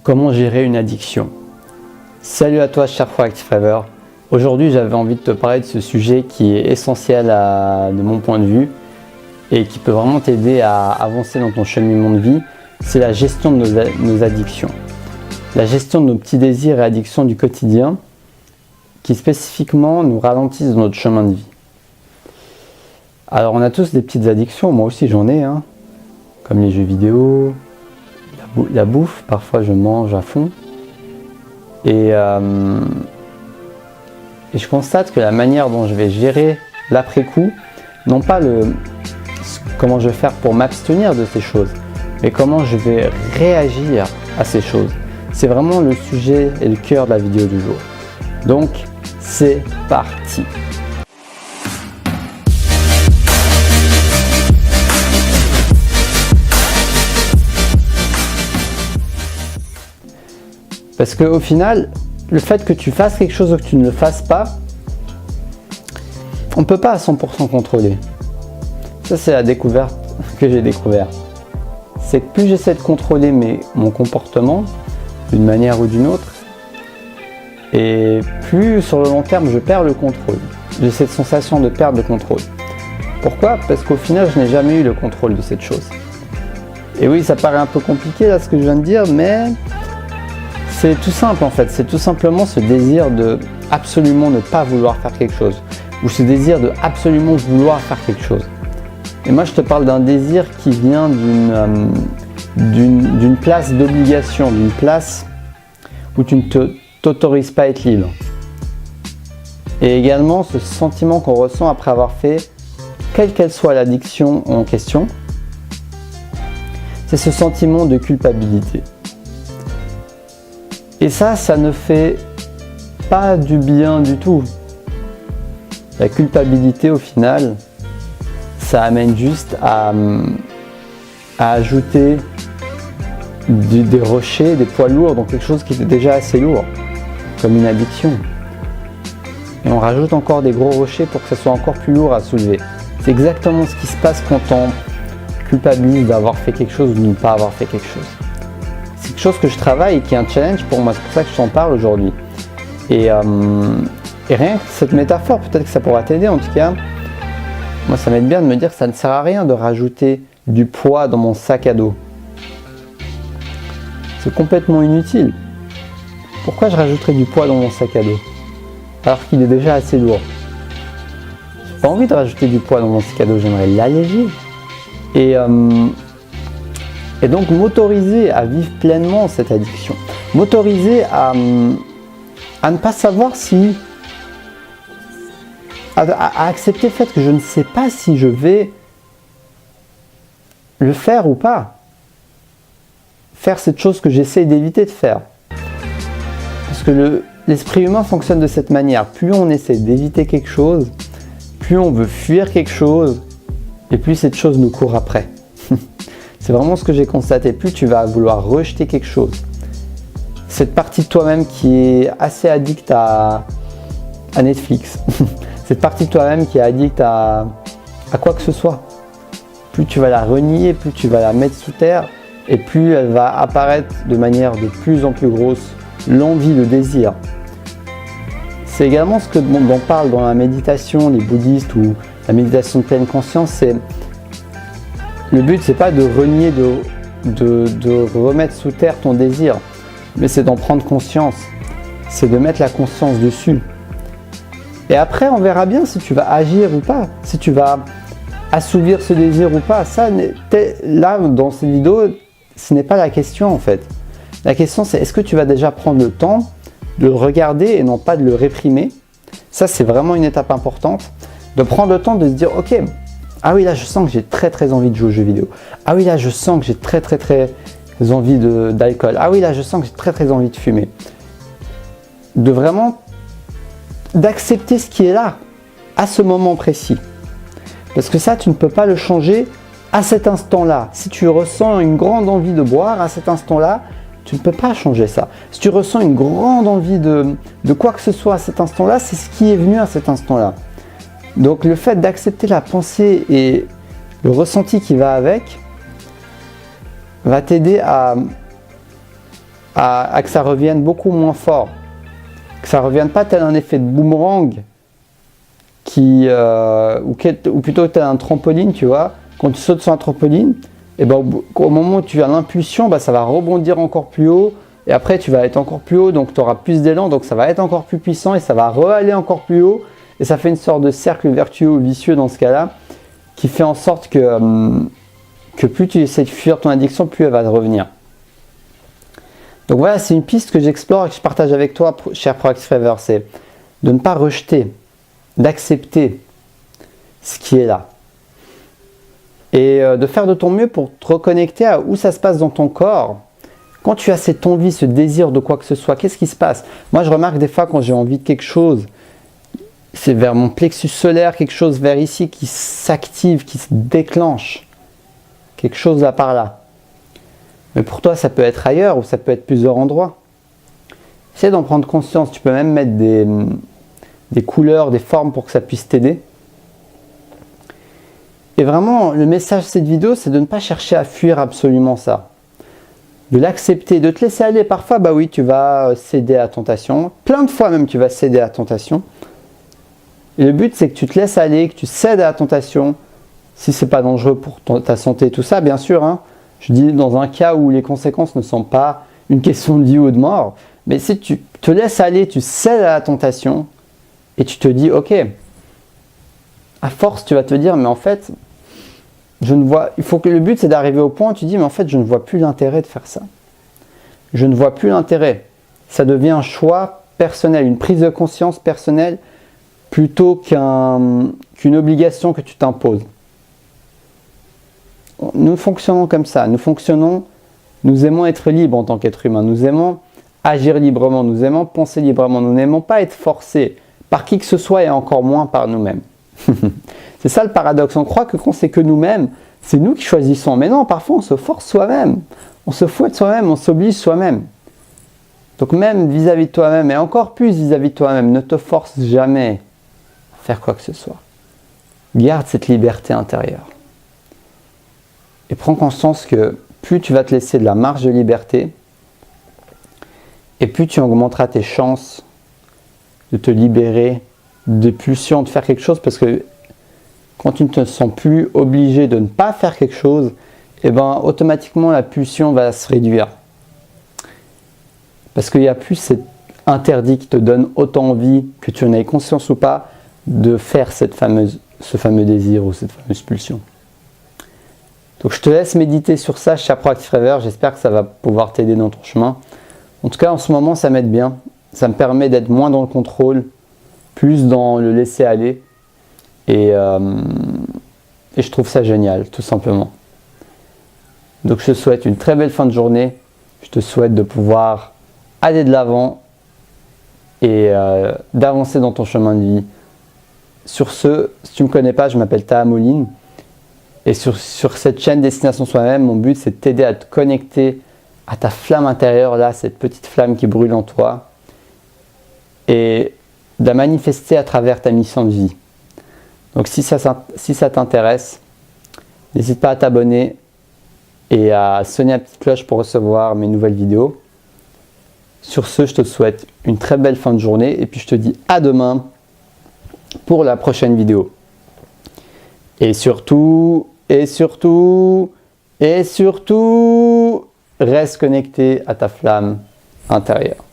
Comment gérer une addiction? Salut à toi cher Proactive Rêveur. Aujourd'hui j'avais envie de te parler de ce sujet qui est essentiel de mon point de vue et qui peut vraiment t'aider à avancer dans ton cheminement de vie. C'est la gestion de nos addictions. La gestion de nos petits désirs et addictions du quotidien qui spécifiquement nous ralentissent dans notre chemin de vie. Alors on a tous des petites addictions, moi aussi j'en ai, comme les jeux vidéo, la bouffe, parfois je mange à fond. Et je constate que la manière dont je vais gérer l'après-coup, non pas comment je vais faire pour m'abstenir de ces choses, mais comment je vais réagir à ces choses. C'est vraiment le sujet et le cœur de la vidéo du jour. Donc, c'est parti! Parce qu'au final, le fait que tu fasses quelque chose ou que tu ne le fasses pas, on ne peut pas à 100% contrôler. Ça, c'est la découverte que j'ai découverte. C'est que plus j'essaie de contrôler mon comportement, d'une manière ou d'une autre, et plus sur le long terme, je perds le contrôle. J'ai cette sensation de perdre le contrôle. Pourquoi? Parce qu'au final, je n'ai jamais eu le contrôle de cette chose. Et oui, ça paraît un peu compliqué là, ce que je viens de dire, mais c'est tout simple en fait, c'est tout simplement ce désir de absolument ne pas vouloir faire quelque chose, ou ce désir de absolument vouloir faire quelque chose. Et moi je te parle d'un désir qui vient d'une place d'obligation, d'une place où tu ne t'autorises pas à être libre. Et également ce sentiment qu'on ressent après avoir fait, quelle qu'elle soit l'addiction en question, c'est ce sentiment de culpabilité. Et ça ne fait pas du bien du tout. La culpabilité, au final, ça amène juste à ajouter des rochers, des poids lourds dans quelque chose qui était déjà assez lourd, comme une addiction. Et on rajoute encore des gros rochers pour que ça soit encore plus lourd à soulever. C'est exactement ce qui se passe quand on culpabilise d'avoir fait quelque chose ou de ne pas avoir fait quelque chose. C'est quelque chose que je travaille et qui est un challenge pour moi, c'est pour ça que je t'en parle aujourd'hui. Et rien que cette métaphore, peut-être que ça pourra t'aider en tout cas. Moi ça m'aide bien de me dire que ça ne sert à rien de rajouter du poids dans mon sac à dos. C'est complètement inutile. Pourquoi je rajouterais du poids dans mon sac à dos alors qu'il est déjà assez lourd? J'ai pas envie de rajouter du poids dans mon sac à dos, j'aimerais l'alléger. Et donc m'autoriser à vivre pleinement cette addiction, m'autoriser à ne pas savoir si, à accepter le fait que je ne sais pas si je vais le faire ou pas, faire cette chose que j'essaie d'éviter de faire. Parce que l'esprit humain fonctionne de cette manière, plus on essaie d'éviter quelque chose, plus on veut fuir quelque chose, et plus cette chose nous court après. C'est vraiment ce que j'ai constaté, plus tu vas vouloir rejeter quelque chose. Cette partie de toi-même qui est assez addict à Netflix, cette partie de toi-même qui est addict à quoi que ce soit, plus tu vas la renier, plus tu vas la mettre sous terre, et plus elle va apparaître de manière de plus en plus grosse, l'envie, le désir. C'est également ce dont parle dans la méditation, les bouddhistes ou la méditation de pleine conscience, c'est le but, c'est pas de renier, de remettre sous terre ton désir, mais c'est d'en prendre conscience, c'est de mettre la conscience dessus. Et après, on verra bien si tu vas agir ou pas, si tu vas assouvir ce désir ou pas. Ça, là, dans cette vidéo, ce n'est pas la question en fait. La question, c'est est-ce que tu vas déjà prendre le temps de le regarder et non pas de le réprimer. Ça, c'est vraiment une étape importante, de prendre le temps de se dire, ok, ah oui, là, je sens que j'ai très envie de jouer aux jeux vidéo. Ah oui, là, je sens que j'ai très envie d'alcool. Ah oui, là, je sens que j'ai très envie de fumer. De vraiment d'accepter ce qui est là, à ce moment précis. Parce que ça, tu ne peux pas le changer à cet instant-là. Si tu ressens une grande envie de boire à cet instant-là, tu ne peux pas changer ça. Si tu ressens une grande envie de quoi que ce soit à cet instant-là, c'est ce qui est venu à cet instant-là. Donc le fait d'accepter la pensée et le ressenti qui va avec va t'aider à à que ça revienne beaucoup moins fort. Que ça ne revienne pas tel un effet de boomerang, ou plutôt tel un trampoline, tu vois. Quand tu sautes sur un trampoline, et ben, au moment où tu as l'impulsion, ça va rebondir encore plus haut. Et après, tu vas être encore plus haut, donc tu auras plus d'élan, donc ça va être encore plus puissant et ça va re-aller encore plus haut. Et ça fait une sorte de cercle vertueux ou vicieux dans ce cas-là, qui fait en sorte que plus tu essaies de fuir ton addiction, plus elle va te revenir. Donc voilà, c'est une piste que j'explore et que je partage avec toi, cher Proactive Forever, c'est de ne pas rejeter, d'accepter ce qui est là. Et de faire de ton mieux pour te reconnecter à où ça se passe dans ton corps. Quand tu as cette envie, ce désir de quoi que ce soit, qu'est-ce qui se passe? Moi, je remarque des fois quand j'ai envie de quelque chose, c'est vers mon plexus solaire, quelque chose vers ici qui s'active, qui se déclenche. Quelque chose là par là. Mais pour toi, ça peut être ailleurs ou ça peut être plusieurs endroits. Essaie d'en prendre conscience. Tu peux même mettre des couleurs, des formes pour que ça puisse t'aider. Et vraiment, le message de cette vidéo, c'est de ne pas chercher à fuir absolument ça. De l'accepter, de te laisser aller. Parfois, bah oui, tu vas céder à la tentation. Plein de fois même, tu vas céder à la tentation. Et le but, c'est que tu te laisses aller, que tu cèdes à la tentation. Si ce n'est pas dangereux pour ta santé, tout ça, bien sûr. Hein. Je dis dans un cas où les conséquences ne sont pas une question de vie ou de mort. Mais si tu te laisses aller, tu cèdes à la tentation et tu te dis, ok, à force, tu vas te dire, mais en fait, le but, c'est d'arriver au point où tu dis, mais en fait, je ne vois plus l'intérêt de faire ça. Je ne vois plus l'intérêt. Ça devient un choix personnel, une prise de conscience personnelle plutôt qu'une obligation que tu t'imposes. Nous fonctionnons comme ça. Nous aimons être libres en tant qu'être humain. Nous aimons agir librement. Nous aimons penser librement. Nous n'aimons pas être forcés par qui que ce soit et encore moins par nous-mêmes. C'est ça le paradoxe. On croit que quand c'est que nous-mêmes, c'est nous qui choisissons. Mais non, parfois on se force soi-même. On se fouette soi-même, on s'oblige soi-même. Donc même vis-à-vis de toi-même, et encore plus vis-à-vis de toi-même, ne te force jamais à faire quoi que ce soit. Garde cette liberté intérieure. Et prends conscience que plus tu vas te laisser de la marge de liberté, et plus tu augmenteras tes chances de te libérer des pulsions de faire quelque chose, parce que quand tu ne te sens plus obligé de ne pas faire quelque chose, et ben automatiquement la pulsion va se réduire. Parce qu'il n'y a plus cet interdit qui te donne autant envie, que tu en aies conscience ou pas, de faire ce fameux désir ou cette fameuse pulsion. Donc je te laisse méditer sur ça, cher Proactive Forever. J'espère que ça va pouvoir t'aider dans ton chemin. En tout cas, en ce moment, ça m'aide bien. Ça me permet d'être moins dans le contrôle, plus dans le laisser aller. Et je trouve ça génial, tout simplement. Donc je te souhaite une très belle fin de journée. Je te souhaite de pouvoir aller de l'avant et d'avancer dans ton chemin de vie. Sur ce, si tu ne me connais pas, je m'appelle Taha Moline. Et sur cette chaîne Destination Soi-même, mon but c'est de t'aider à te connecter à ta flamme intérieure, là, cette petite flamme qui brûle en toi, et de la manifester à travers ta mission de vie. Donc si ça t'intéresse, n'hésite pas à t'abonner et à sonner la petite cloche pour recevoir mes nouvelles vidéos. Sur ce, je te souhaite une très belle fin de journée et puis je te dis à demain pour la prochaine vidéo. Et surtout, reste connecté à ta flamme intérieure.